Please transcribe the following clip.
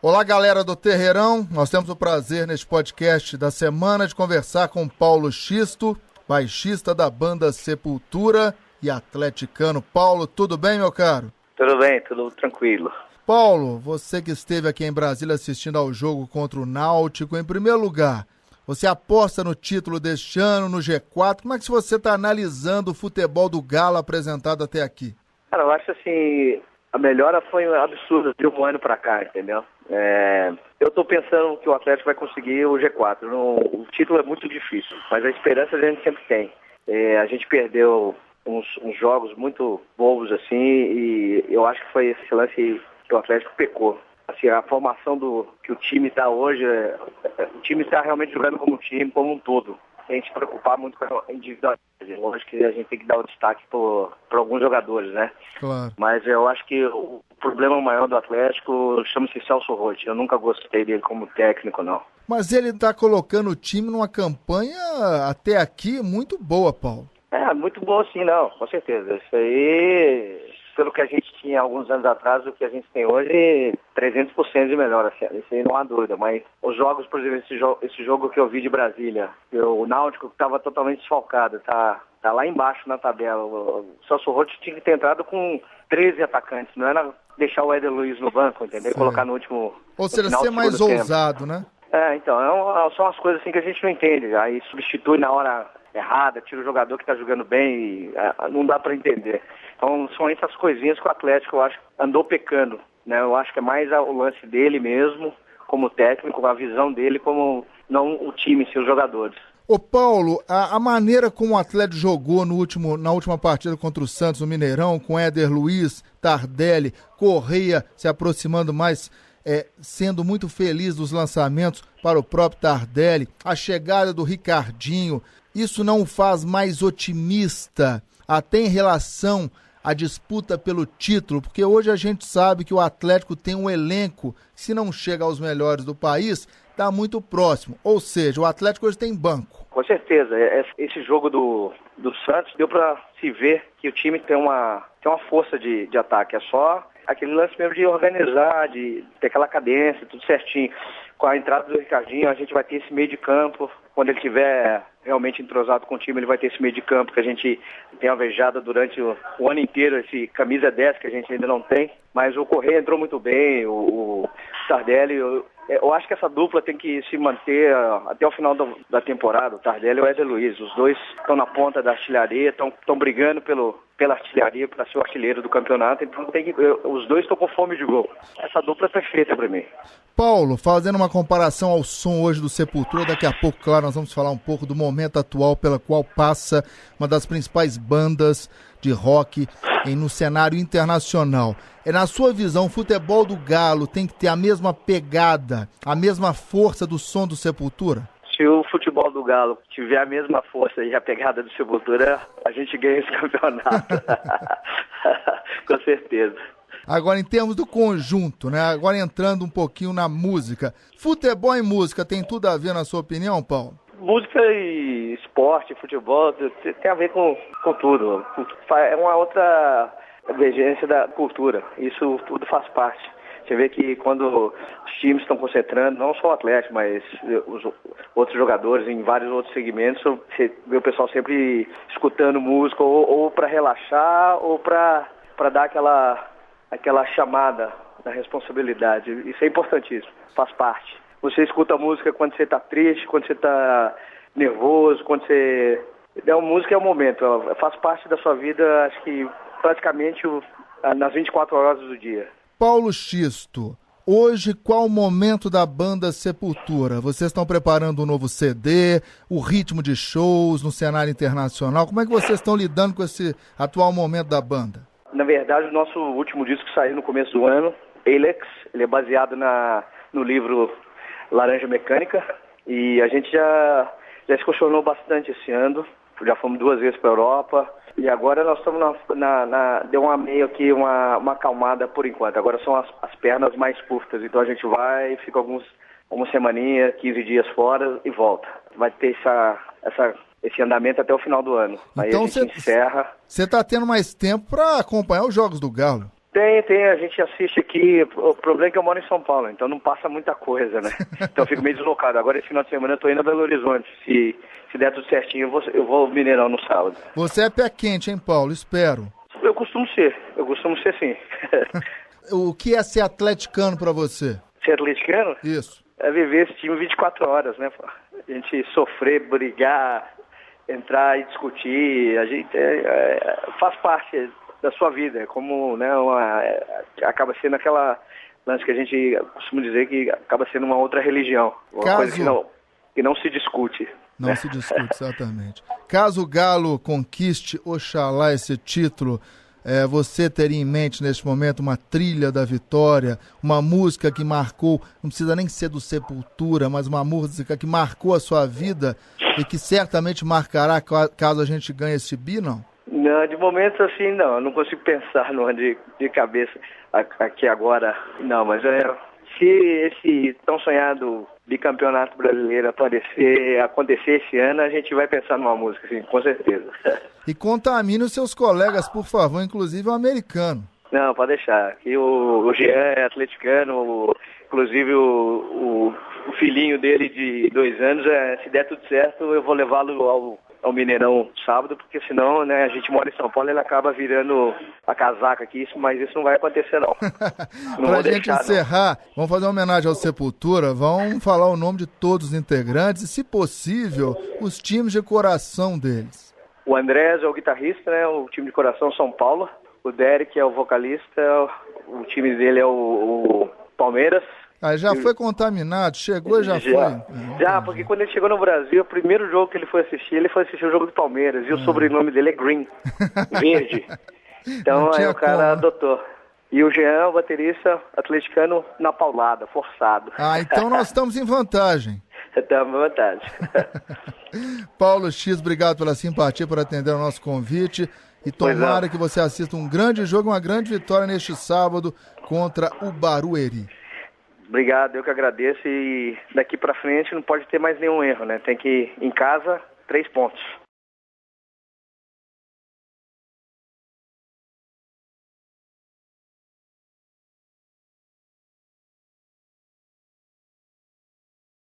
Olá, galera do Terreirão. Nós temos o prazer neste podcast da semana de conversar com Paulo Xisto, baixista da banda Sepultura e atleticano. Paulo, tudo bem, meu caro? Tudo bem, tudo tranquilo. Paulo, você que esteve aqui em Brasília assistindo ao jogo contra o Náutico, em primeiro lugar, você aposta no título deste ano, no G4? Como é que você está analisando o futebol do Galo apresentado até aqui? Cara, eu acho assim, a melhora foi absurda de um ano pra cá, entendeu? Eu tô pensando que o Atlético vai conseguir o G4. O título é muito difícil, mas a esperança a gente sempre tem. A gente perdeu uns jogos muito bobos assim, e eu acho que foi esse lance que o Atlético pecou. Assim, a formação que o time está hoje, o time está realmente jogando como um time, como um todo. Sem se preocupar muito com a individualidade. Lógico que a gente tem que dar o destaque para alguns jogadores, né? Claro. Mas eu acho que o problema maior do Atlético chama-se Celso Roth. Eu nunca gostei dele como técnico, não. Mas ele está colocando o time numa campanha até aqui muito boa, Paulo. Muito boa sim, não, com certeza. Isso aí, pelo que a gente tinha alguns anos atrás, o que a gente tem hoje, 300% de melhor, assim, isso aí não há dúvida. Mas os jogos, por exemplo, esse jogo que eu vi de Brasília, o Náutico estava totalmente desfalcado, tá lá embaixo na tabela. O Celso Roth tinha que ter entrado com 13 atacantes, não era deixar o Éder Luiz no banco, entendeu? Sim. Colocar no último... Ou seja, ser mais ousado, né? Então, são as coisas assim que a gente não entende. Aí substitui na hora errada, tira o jogador que está jogando bem, e não dá para entender. Então são essas coisinhas que o Atlético, eu acho, andou pecando, né? Eu acho que é mais o lance dele mesmo, como técnico, a visão dele, como não o time, seus jogadores. Ô Paulo, a maneira como o Atlético jogou na última partida contra o Santos no Mineirão, com Éder Luiz, Tardelli, Correia se aproximando mais, sendo muito feliz dos lançamentos para o próprio Tardelli, a chegada do Ricardinho, isso não o faz mais otimista até em relação à disputa pelo título? Porque hoje a gente sabe que o Atlético tem um elenco que, se não chega aos melhores do país, está muito próximo. Ou seja, o Atlético hoje tem banco. Com certeza. Esse jogo do Santos deu para se ver que o time tem uma força de ataque. É só aquele lance mesmo de organizar, de ter aquela cadência, tudo certinho. Com a entrada do Ricardinho, a gente vai ter esse meio de campo. Quando ele estiver realmente entrosado com o time, ele vai ter esse meio de campo que a gente tem alvejado durante o ano inteiro, esse camisa 10 que a gente ainda não tem. Mas o Correia entrou muito bem, o Tardelli. Eu acho que essa dupla tem que se manter até o final da temporada, o Tardelli e o Éder Luiz. Os dois estão na ponta da artilharia, estão brigando pela artilharia para ser o artilheiro do campeonato, então os dois estão com fome de gol. Essa dupla é perfeita para mim. Paulo, fazendo uma comparação ao som hoje do Sepultura, daqui a pouco, claro, nós vamos falar um pouco do momento atual pela qual passa uma das principais bandas de rock no cenário internacional. Na sua visão, o futebol do Galo tem que ter a mesma pegada, a mesma força do som do Sepultura? Se o futebol do Galo tiver a mesma força e a pegada do Sepultura, a gente ganha esse campeonato. Com certeza. Agora, em termos do conjunto, né? Agora entrando um pouquinho na música. Futebol e música tem tudo a ver, na sua opinião, Paulo? Música e esporte, futebol, tem a ver com tudo. É uma outra divergência da cultura. Isso tudo faz parte. Você vê que quando os times estão concentrando, não só o Atlético, mas os outros jogadores em vários outros segmentos, você vê o pessoal sempre escutando música ou para relaxar ou para dar aquela chamada da responsabilidade. Isso é importantíssimo, faz parte. Você escuta a música quando você está triste, quando você está nervoso, quando você... A música é o momento, faz parte da sua vida, acho que praticamente nas 24 horas do dia. Paulo Xisto, hoje qual o momento da banda Sepultura? Vocês estão preparando um novo CD, o ritmo de shows no cenário internacional, como é que vocês estão lidando com esse atual momento da banda? Na verdade, o nosso último disco saiu no começo do ano, Elex, ele é baseado no livro Laranja Mecânica, e a gente já se questionou bastante esse ano, já fomos 2 vezes para a Europa, e agora nós estamos deu meio que uma acalmada por enquanto, agora são as pernas mais curtas, então a gente vai, fica uma semaninha, 15 dias fora e volta. Vai ter esse andamento até o final do ano. Aí então a gente encerra. Você está tendo mais tempo para acompanhar os jogos do Galo? Tem, a gente assiste aqui, o problema é que eu moro em São Paulo, então não passa muita coisa, né? Então eu fico meio deslocado. Agora esse final de semana eu tô indo a Belo Horizonte, se der tudo certinho eu vou ao Mineirão no sábado. Você é pé quente, hein, Paulo? Espero. Eu costumo ser sim. O que é ser atleticano pra você? Ser atleticano? Isso. É viver esse time 24 horas, né? A gente sofrer, brigar, entrar e discutir, a gente faz parte da sua vida, como, né, acaba sendo aquela lance que a gente costuma dizer que acaba sendo uma outra religião, uma coisa que não se discute. Não se discute, exatamente. Caso o Galo conquiste, oxalá, esse título, você teria em mente neste momento uma trilha da vitória, uma música que marcou, não precisa nem ser do Sepultura, mas uma música que marcou a sua vida e que certamente marcará caso a gente ganhe esse bi, não? Não, de momento assim não, eu não consigo pensar numa de cabeça aqui agora, não, mas se esse tão sonhado bicampeonato brasileiro acontecer esse ano, a gente vai pensar numa música, sim, com certeza. E contamine os seus colegas, por favor, inclusive o americano. Não, pode deixar. E o Jean é atleticano, inclusive o filhinho dele de 2 anos, se der tudo certo, eu vou levá-lo ao Mineirão sábado, porque senão, né, a gente mora em São Paulo, ele acaba virando a casaca aqui, mas isso não vai acontecer não. Pra gente encerrar, vamos fazer uma homenagem ao Sepultura, vamos falar o nome de todos os integrantes e, se possível, os times de coração deles. O Andrés é o guitarrista, né, o time de coração São Paulo, o Derek é o vocalista, o time dele é o Palmeiras. Já foi contaminado, chegou e já foi. Já, porque quando ele chegou no Brasil, o primeiro jogo que ele foi assistir o jogo do Palmeiras, e o sobrenome dele é Green, verde. Então aí o cara adotou. E o Jean, o baterista atleticano, na paulada, forçado. Então nós estamos em vantagem. Estamos em vantagem. Paulo X, obrigado pela simpatia, por atender ao nosso convite. E tomara que você assista um grande jogo, uma grande vitória neste sábado contra o Barueri. Obrigado, eu que agradeço, e daqui pra frente não pode ter mais nenhum erro, né? Tem que ir em casa, 3 pontos.